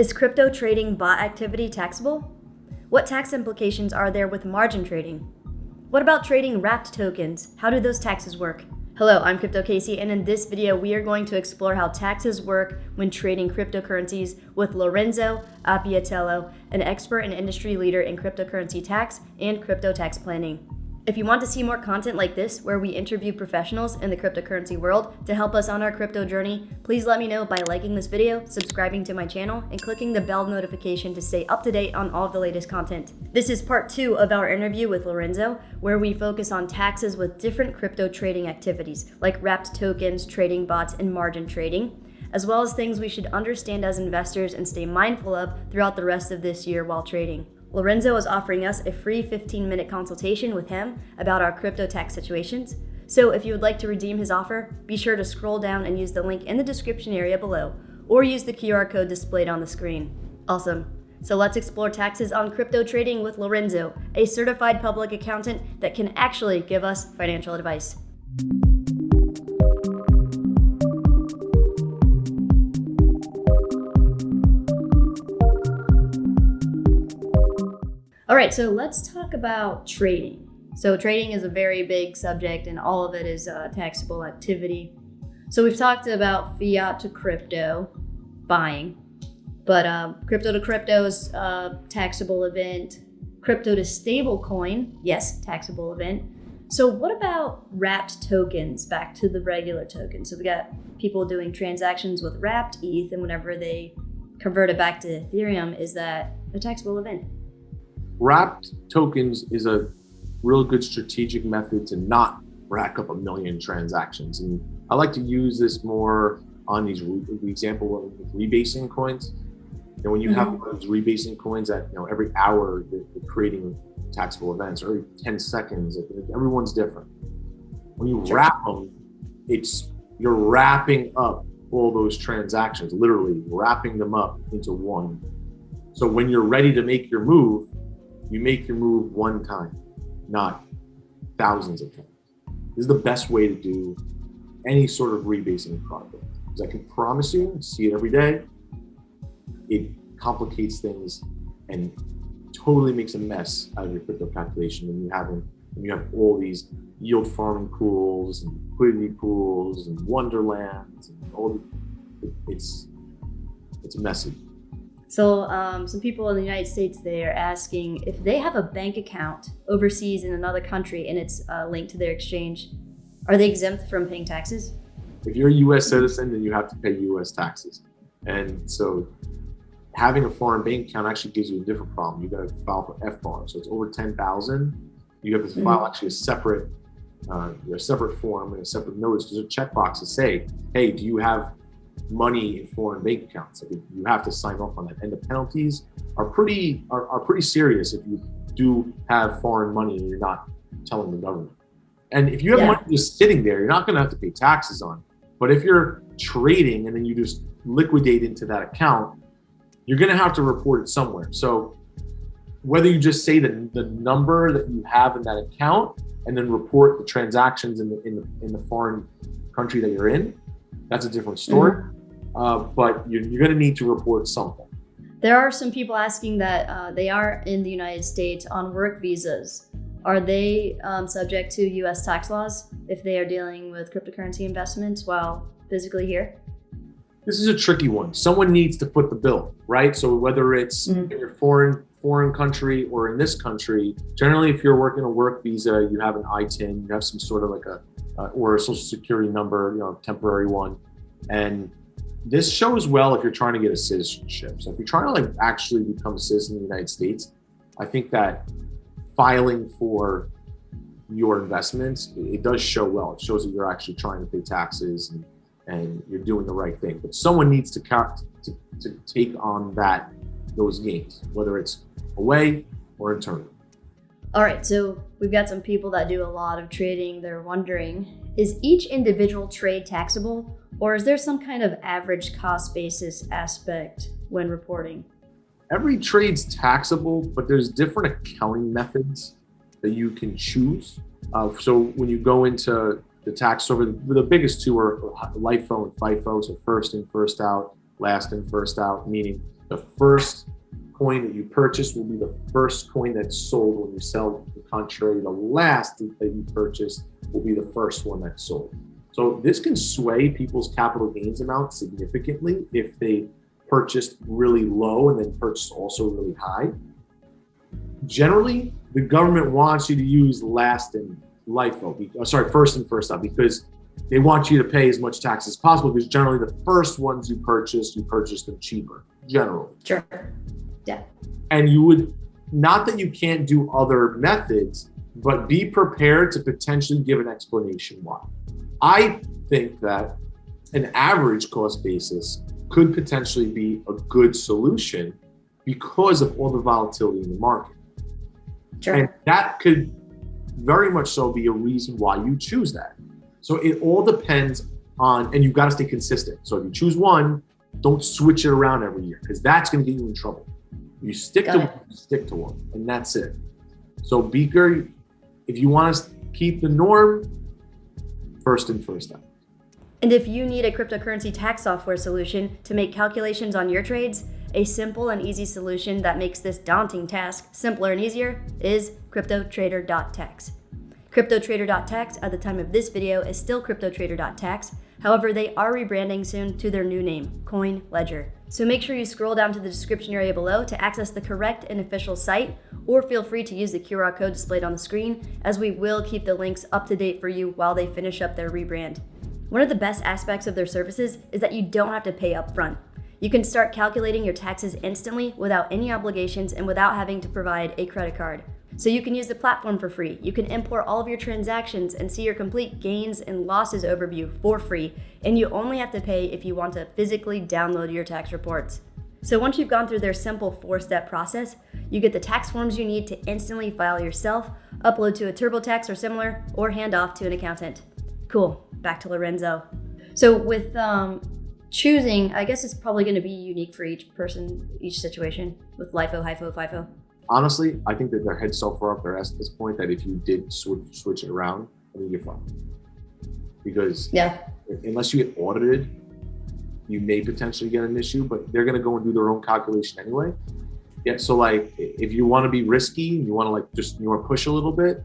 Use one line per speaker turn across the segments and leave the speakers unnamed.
Is crypto trading bot activity taxable? What tax implications are there with margin trading? What about trading wrapped tokens? How do those taxes work? Hello, I'm Crypto Casey, and in this video, we are going to explore how taxes work when trading cryptocurrencies with Lorenzo Appiatello, an expert and industry leader in cryptocurrency tax and crypto tax planning. If you want to see more content like this, where we interview professionals in the cryptocurrency world to help us on our crypto journey, please let me know by liking this video, subscribing to my channel, and clicking the bell notification to stay up to date on all of the latest content. This is part 2 of our interview with Lorenzo, where we focus on taxes with different crypto trading activities, like wrapped tokens, trading bots, and margin trading, as well as things we should understand as investors and stay mindful of throughout the rest of this year while trading. Lorenzo is offering us a free 15-minute consultation with him about our crypto tax situations. So if you would like to redeem his offer, be sure to scroll down and use the link in the description area below, or use the QR code displayed on the screen. Awesome. So let's explore taxes on crypto trading with Lorenzo, a certified public accountant that can actually give us financial advice. All right, so let's talk about trading. So trading is a very big subject, and all of it is taxable activity. So we've talked about fiat to crypto buying, but crypto to crypto is a taxable event. Crypto to stable coin, yes, taxable event. So what about wrapped tokens back to the regular tokens? So we got people doing transactions with wrapped ETH, and whenever they convert it back to Ethereum, is that a taxable event?
Wrapped tokens is a real good strategic method to not rack up a million transactions. And I like to use this more on the example of rebasing coins. And when you have one of those rebasing coins that, every hour they're creating taxable events, or every 10 seconds, everyone's different. When you wrap them, you're wrapping up all those transactions, literally wrapping them up into one. So when you're ready to make your move, you make your move one time, not thousands of times. This is the best way to do any sort of rebasing project. Because I can promise you, see it every day, it complicates things and totally makes a mess out of your crypto calculation when you have all these yield farming pools and liquidity pools and wonderlands and all it's messy.
So some people in the United States, they are asking if they have a bank account overseas in another country and it's linked to their exchange, are they exempt from paying taxes?
If you're a U.S. citizen, then you have to pay U.S. taxes. And so having a foreign bank account actually gives you a different problem. You got to file for FBAR. So it's over 10,000. You have to file actually a separate form and a separate notice. There's a checkbox to say, hey, do you have money in foreign bank accounts? You have to sign off on that, and the penalties are pretty serious if you do have foreign money and you're not telling the government. And if you have money just sitting there, you're not going to have to pay taxes on. But if you're trading and then you just liquidate into that account, you're going to have to report it somewhere. So whether you just say the number that you have in that account and then report the transactions in the foreign country that you're in, that's a different story. But you're going to need to report something.
There are some people asking that they are in the United States on work visas. Are they subject to U.S. tax laws if they are dealing with cryptocurrency investments while physically here?
This is a tricky one. Someone needs to foot the bill, right? So whether it's in your foreign country or in this country, generally if you're working a work visa, you have an ITIN, you have some sort of like or a social security number, temporary one. And this shows well if you're trying to get a citizenship. So if you're trying to actually become a citizen of the United States, I think that filing for your investments, it does show well. It shows that you're actually trying to pay taxes and you're doing the right thing. But someone needs to take on those gains, whether it's away or internally.
All right, so we've got some people that do a lot of trading. They're wondering, is each individual trade taxable, or is there some kind of average cost basis aspect when reporting?
Every trade's taxable, but there's different accounting methods that you can choose. So when you go into the tax, the biggest two are LIFO and FIFO, so first in, first out. last in, first out, meaning the first coin that you purchase will be the first coin that's sold when you sell. The contrary, the last that you purchase will be the first one that's sold. So this can sway people's capital gains amount significantly if they purchased really low and then purchased also really high. Generally, the government wants you to use last in first in, first out, because they want you to pay as much tax as possible, because generally the first ones you purchase them cheaper, generally.
Sure. Yeah.
And you would, not that you can't do other methods, but be prepared to potentially give an explanation why. I think that an average cost basis could potentially be a good solution because of all the volatility in the market.
Sure.
And that could very much so be a reason why you choose that. So it all depends on, and you've got to stay consistent. So if you choose one, don't switch it around every year, because that's going to get you in trouble. You stick to one, and that's it. So Beaker, if you want to keep the norm, first in, first out.
And if you need a cryptocurrency tax software solution to make calculations on your trades, a simple and easy solution that makes this daunting task simpler and easier is CryptoTrader.tax. CryptoTrader.tax at the time of this video is still CryptoTrader.tax. However, they are rebranding soon to their new name, Coin Ledger. So make sure you scroll down to the description area below to access the correct and official site, or feel free to use the QR code displayed on the screen, as we will keep the links up to date for you while they finish up their rebrand. One of the best aspects of their services is that you don't have to pay up front. You can start calculating your taxes instantly without any obligations and without having to provide a credit card. So you can use the platform for free. You can import all of your transactions and see your complete gains and losses overview for free, and you only have to pay if you want to physically download your tax reports. So once you've gone through their simple 4-step process, you get the tax forms you need to instantly file yourself, upload to a TurboTax or similar, or hand off to an accountant. Cool, back to Lorenzo. So with choosing, I guess it's probably going to be unique for each person, each situation, with LIFO, HIFO, FIFO.
Honestly, I think that their head's so far up their ass at this point that if you did switch it around, I think you're fine. Because unless you get audited, you may potentially get an issue, but they're going to go and do their own calculation anyway. Yeah. So like, if you want to be risky, and you want to you want to push a little bit,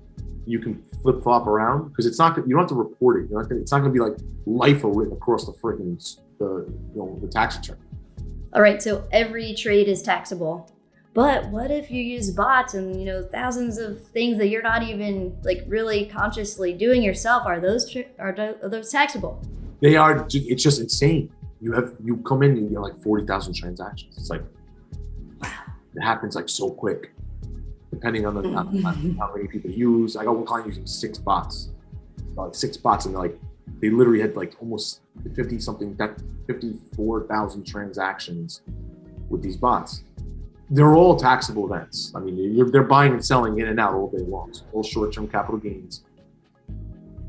you can flip flop around, because it's not, you don't have to report it. It's not going to be like LIFO written across the freaking the tax return.
All right. So every trade is taxable. But what if you use bots and, thousands of things that you're not even really consciously doing yourself? Are those taxable?
They are. It's just insane. You come in and you get like 40,000 transactions. It's like, wow, it happens like so quick, depending on how many people use. I got one client using 6 bots, and they literally had almost 54,000 transactions with these bots. They're all taxable events. I mean, they're buying and selling in and out all day long. So all short-term capital gains.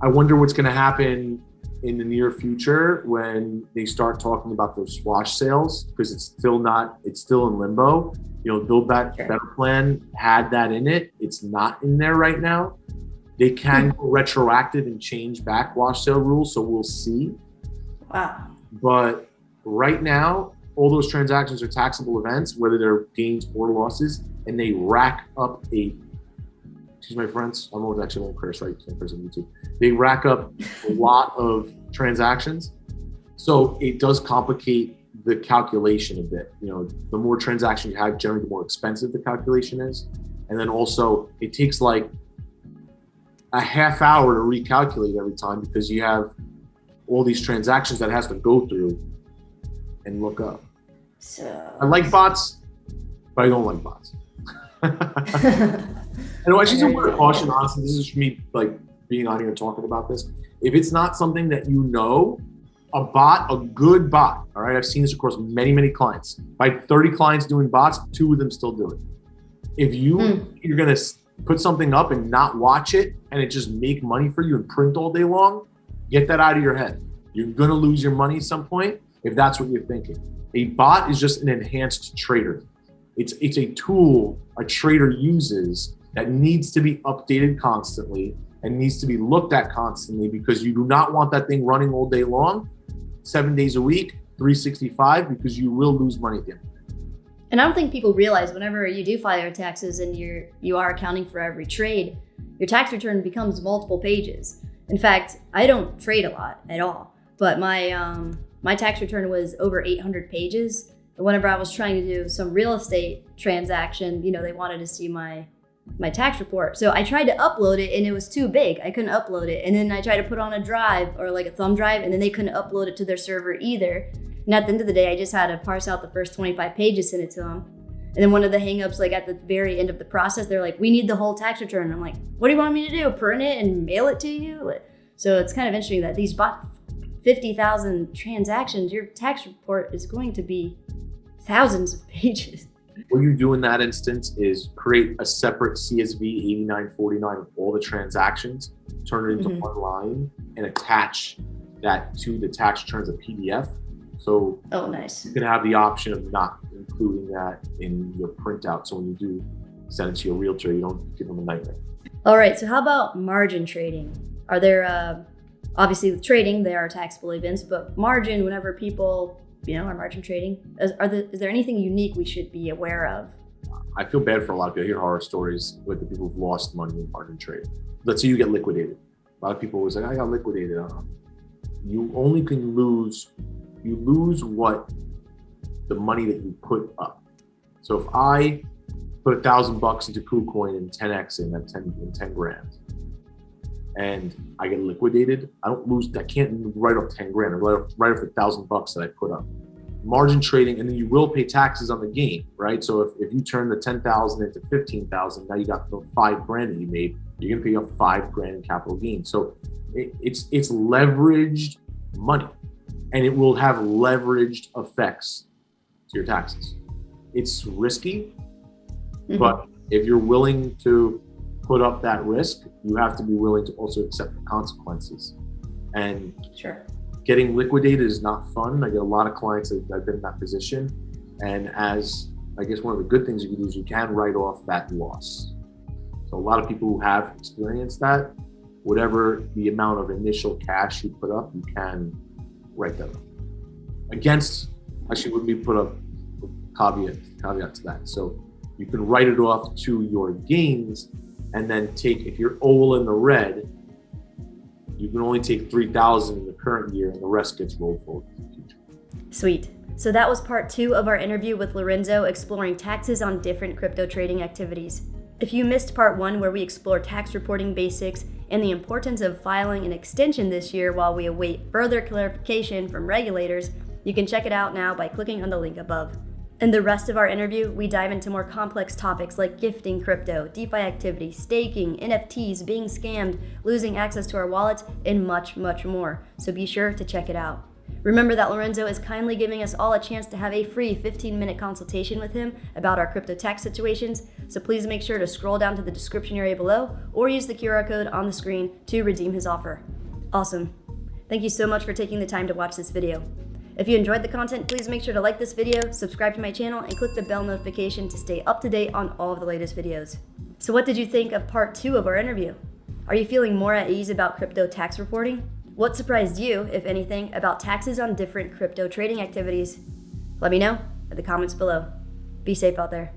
I wonder what's going to happen in the near future when they start talking about those wash sales, because it's still in limbo. Build Back Better plan had that in it. It's not in there right now. They can go retroactive and change back wash sale rules, so we'll see.
Wow.
But right now, all those transactions are taxable events, whether they're gains or losses, and they rack up excuse my friends, I don't know, actually won't curse, right? Can't curse on YouTube. They rack up a lot of transactions. So it does complicate the calculation a bit. The more transactions you have, generally the more expensive the calculation is. And then also it takes like a half hour to recalculate every time, because you have all these transactions that it has to go through and look up. So I like bots, but I don't like bots. And I should say a word of caution, honestly. This is for me, being on here and talking about this. If it's not something that a good bot, all right? I've seen this across many, many clients. By 30 clients doing bots, 2 of them still do it. If you're going to put something up and not watch it, and it just make money for you and print all day long, get that out of your head. You're going to lose your money at some point if that's what you're thinking. A bot is just an enhanced trader. It's a tool a trader uses that needs to be updated constantly and needs to be looked at constantly, because you do not want that thing running all day long, 7 days a week, 365 because you will lose money at the end.
And I don't think people realize whenever you do file your taxes and you are accounting for every trade, your tax return becomes multiple pages. In fact, I don't trade a lot at all, but my tax return was over 800 pages. And whenever I was trying to do some real estate transaction, they wanted to see my tax report. So I tried to upload it and it was too big. I couldn't upload it. And then I tried to put on a drive or like a thumb drive, and then they couldn't upload it to their server either. And at the end of the day, I just had to parse out the first 25 pages, send it to them. And then one of the hangups, like at the very end of the process, they're like, we need the whole tax return. And I'm like, what do you want me to do? Print it and mail it to you? So it's kind of interesting that these 50,000 transactions, your tax report is going to be thousands of pages.
What you do in that instance is create a separate CSV 8949 of all the transactions, turn it into one line, and attach that to the tax returns as a PDF. So
nice.
You can have the option of not including that in your printout. So when you do send it to your realtor, you don't give them a nightmare.
All right. So how about margin trading? Are there, obviously with trading, there are taxable events, but margin, whenever people, are margin trading, is there anything unique we should be aware of?
I feel bad for a lot of people. I hear horror stories with the people who've lost money in margin trading. Let's say you get liquidated. A lot of people was like, I got liquidated. You only can lose what the money that you put up. So if I put $1,000 into KuCoin and 10x in at 10 grand, and I get liquidated, I can't write off 10 grand. I write off $1,000 that I put up. Margin trading, and then you will pay taxes on the gain, right? So if you turn the 10,000 into 15,000, now you got the 5 grand that you made, you're gonna pay off 5 grand in capital gain. So it's leveraged money, and it will have leveraged effects to your taxes. It's risky, but if you're willing to put up that risk, you have to be willing to also accept the consequences. And getting liquidated is not fun. I get a lot of clients that have been in that position. And as I guess one of the good things you can do is you can write off that loss. So a lot of people who have experienced that, whatever the amount of initial cash you put up, you can write that off. Actually would be put up caveat to that. So you can write it off to your gains, and then if you're all in the red, you can only take 3,000 in the current year, and the rest gets rolled forward in the future.
Sweet. So that was part 2 of our interview with Lorenzo exploring taxes on different crypto trading activities. If you missed part 1 where we explore tax reporting basics and the importance of filing an extension this year while we await further clarification from regulators, you can check it out now by clicking on the link above. In the rest of our interview, we dive into more complex topics like gifting crypto, DeFi activity, staking, NFTs, being scammed, losing access to our wallets, and much, much more. So be sure to check it out. Remember that Lorenzo is kindly giving us all a chance to have a free 15-minute consultation with him about our crypto tax situations, so please make sure to scroll down to the description area below or use the QR code on the screen to redeem his offer. Awesome. Thank you so much for taking the time to watch this video. If you enjoyed the content, please make sure to like this video, subscribe to my channel, and click the bell notification to stay up to date on all of the latest videos. So what did you think of part 2 of our interview? Are you feeling more at ease about crypto tax reporting? What surprised you, if anything, about taxes on different crypto trading activities? Let me know in the comments below. Be safe out there.